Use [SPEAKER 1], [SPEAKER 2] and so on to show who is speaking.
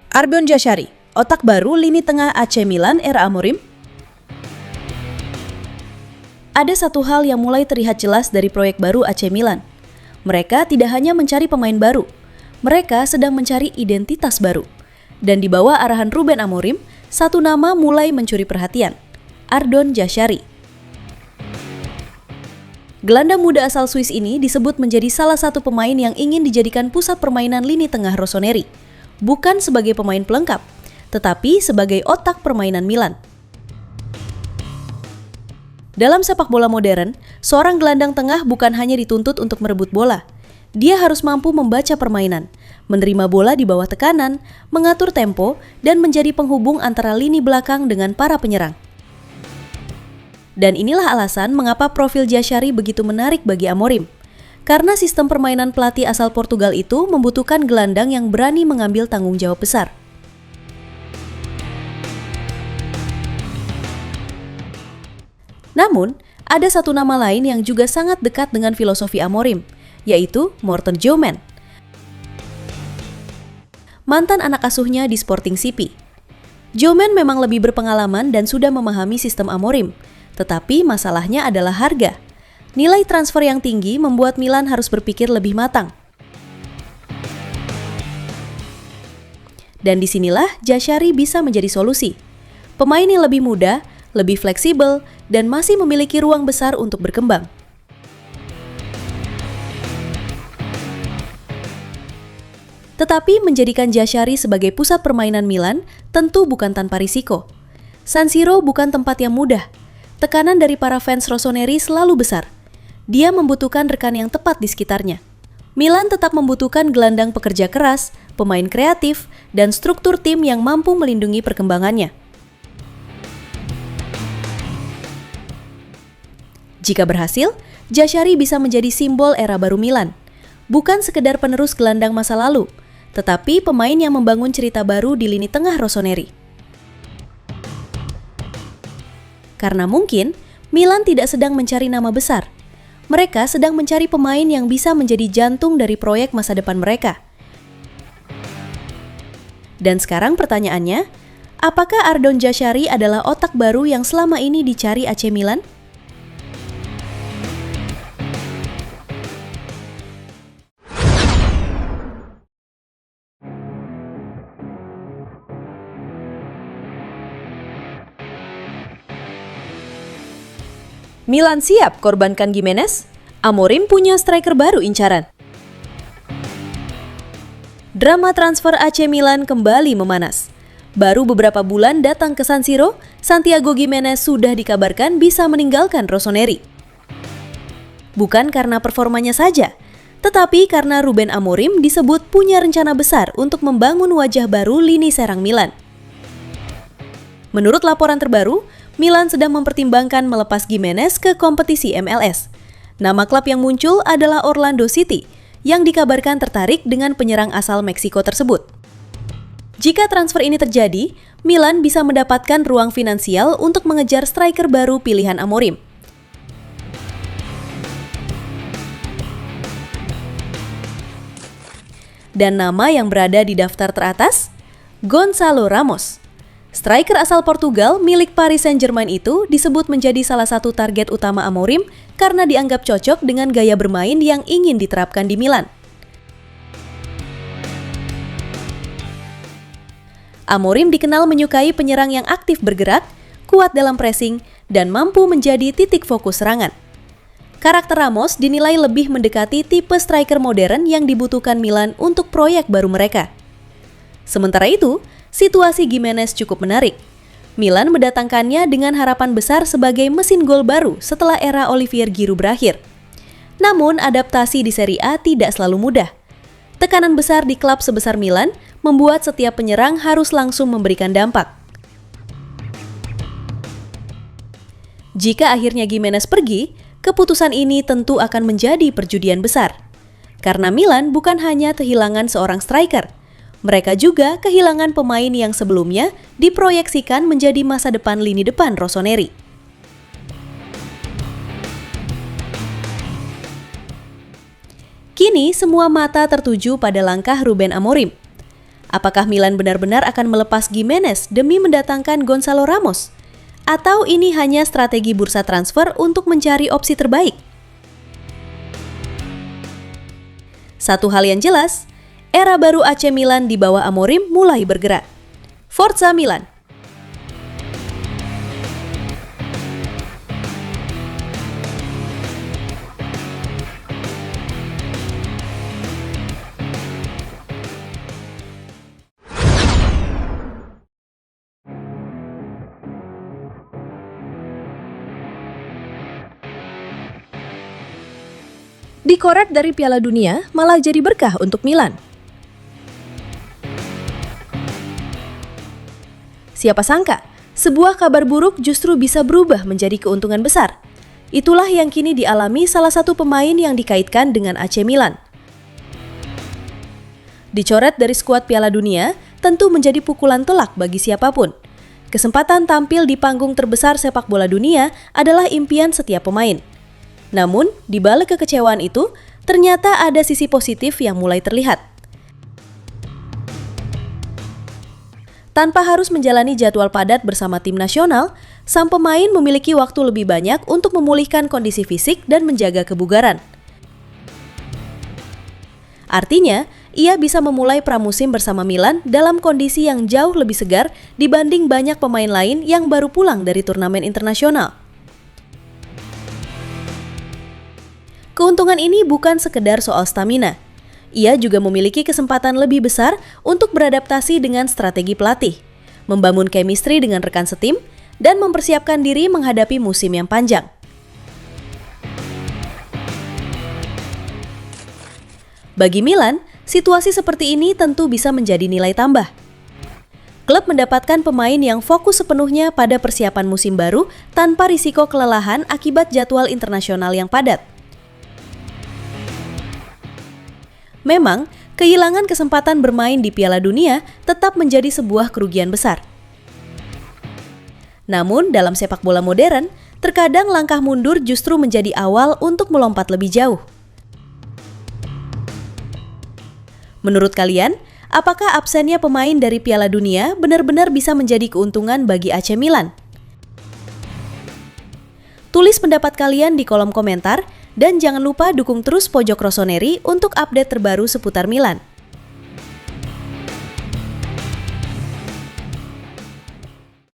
[SPEAKER 1] Ardon Jashari, otak baru lini tengah AC Milan era Amorim. Ada satu hal yang mulai terlihat jelas dari proyek baru AC Milan. Mereka tidak hanya mencari pemain baru, mereka sedang mencari identitas baru. Dan di bawah arahan Ruben Amorim, satu nama mulai mencuri perhatian, Ardon Jashari. Gelandang muda asal Swiss ini disebut menjadi salah satu pemain yang ingin dijadikan pusat permainan lini tengah Rossoneri, bukan sebagai pemain pelengkap, tetapi sebagai otak permainan Milan. Dalam sepak bola modern, seorang gelandang tengah bukan hanya dituntut untuk merebut bola. Dia harus mampu membaca permainan, menerima bola di bawah tekanan, mengatur tempo, dan menjadi penghubung antara lini belakang dengan para penyerang. Dan inilah alasan mengapa profil Jashari begitu menarik bagi Amorim. Karena sistem permainan pelatih asal Portugal itu membutuhkan gelandang yang berani mengambil tanggung jawab besar. Namun, ada satu nama lain yang juga sangat dekat dengan filosofi Amorim, yaitu Morten Jooman, mantan anak asuhnya di Sporting CP. Jooman memang lebih berpengalaman dan sudah memahami sistem Amorim, tetapi masalahnya adalah harga. Nilai transfer yang tinggi membuat Milan harus berpikir lebih matang. Dan disinilah Jashari bisa menjadi solusi. Pemain yang lebih muda, lebih fleksibel, dan masih memiliki ruang besar untuk berkembang. Tetapi menjadikan Jashari sebagai pusat permainan Milan tentu bukan tanpa risiko. San Siro bukan tempat yang mudah. Tekanan dari para fans Rossoneri selalu besar. Dia membutuhkan rekan yang tepat di sekitarnya. Milan tetap membutuhkan gelandang pekerja keras, pemain kreatif, dan struktur tim yang mampu melindungi perkembangannya. Jika berhasil, Jashari bisa menjadi simbol era baru Milan. Bukan sekedar penerus gelandang masa lalu, tetapi pemain yang membangun cerita baru di lini tengah Rossoneri. Karena mungkin, Milan tidak sedang mencari nama besar. Mereka sedang mencari pemain yang bisa menjadi jantung dari proyek masa depan mereka. Dan sekarang pertanyaannya, apakah Ardon Jashari adalah otak baru yang selama ini dicari AC Milan? Milan siap korbankan Gimenez? Amorim punya striker baru incaran. Drama transfer AC Milan kembali memanas. Baru beberapa bulan datang ke San Siro, Santiago Gimenez sudah dikabarkan bisa meninggalkan Rossoneri. Bukan karena performanya saja, tetapi karena Ruben Amorim disebut punya rencana besar untuk membangun wajah baru lini serang Milan. Menurut laporan terbaru, Milan sedang mempertimbangkan melepas Gimenez ke kompetisi MLS. Nama klub yang muncul adalah Orlando City, yang dikabarkan tertarik dengan penyerang asal Meksiko tersebut. Jika transfer ini terjadi, Milan bisa mendapatkan ruang finansial untuk mengejar striker baru pilihan Amorim. Dan nama yang berada di daftar teratas, Gonçalo Ramos. Striker asal Portugal milik Paris Saint-Germain itu disebut menjadi salah satu target utama Amorim karena dianggap cocok dengan gaya bermain yang ingin diterapkan di Milan. Amorim dikenal menyukai penyerang yang aktif bergerak, kuat dalam pressing, dan mampu menjadi titik fokus serangan. Karakter Ramos dinilai lebih mendekati tipe striker modern yang dibutuhkan Milan untuk proyek baru mereka. Sementara itu, situasi Gimenez cukup menarik. Milan mendatangkannya dengan harapan besar sebagai mesin gol baru setelah era Olivier Giroud berakhir. Namun, adaptasi di Serie A tidak selalu mudah. Tekanan besar di klub sebesar Milan membuat setiap penyerang harus langsung memberikan dampak. Jika akhirnya Gimenez pergi, keputusan ini tentu akan menjadi perjudian besar. Karena Milan bukan hanya kehilangan seorang striker, mereka juga kehilangan pemain yang sebelumnya diproyeksikan menjadi masa depan lini depan Rossoneri. Kini semua mata tertuju pada langkah Ruben Amorim. Apakah Milan benar-benar akan melepas Gimenez demi mendatangkan Gonzalo Ramos? Atau ini hanya strategi bursa transfer untuk mencari opsi terbaik? Satu hal yang jelas, era baru AC Milan di bawah Amorim mulai bergerak. Forza Milan! Dikoret dari Piala Dunia malah jadi berkah untuk Milan. Siapa sangka, sebuah kabar buruk justru bisa berubah menjadi keuntungan besar. Itulah yang kini dialami salah satu pemain yang dikaitkan dengan AC Milan. Dicoret dari skuad Piala Dunia tentu menjadi pukulan telak bagi siapapun. Kesempatan tampil di panggung terbesar sepak bola dunia adalah impian setiap pemain. Namun, di balik kekecewaan itu, ternyata ada sisi positif yang mulai terlihat. Tanpa harus menjalani jadwal padat bersama tim nasional, sang pemain memiliki waktu lebih banyak untuk memulihkan kondisi fisik dan menjaga kebugaran. Artinya, ia bisa memulai pramusim bersama Milan dalam kondisi yang jauh lebih segar dibanding banyak pemain lain yang baru pulang dari turnamen internasional. Keuntungan ini bukan sekedar soal stamina. Ia juga memiliki kesempatan lebih besar untuk beradaptasi dengan strategi pelatih, membangun chemistry dengan rekan setim, dan mempersiapkan diri menghadapi musim yang panjang. Bagi Milan, situasi seperti ini tentu bisa menjadi nilai tambah. Klub mendapatkan pemain yang fokus sepenuhnya pada persiapan musim baru tanpa risiko kelelahan akibat jadwal internasional yang padat. Memang, kehilangan kesempatan bermain di Piala Dunia tetap menjadi sebuah kerugian besar. Namun, dalam sepak bola modern, terkadang langkah mundur justru menjadi awal untuk melompat lebih jauh. Menurut kalian, apakah absennya pemain dari Piala Dunia benar-benar bisa menjadi keuntungan bagi AC Milan? Tulis pendapat kalian di kolom komentar, dan jangan lupa dukung terus Pojok Rossoneri untuk update terbaru seputar Milan.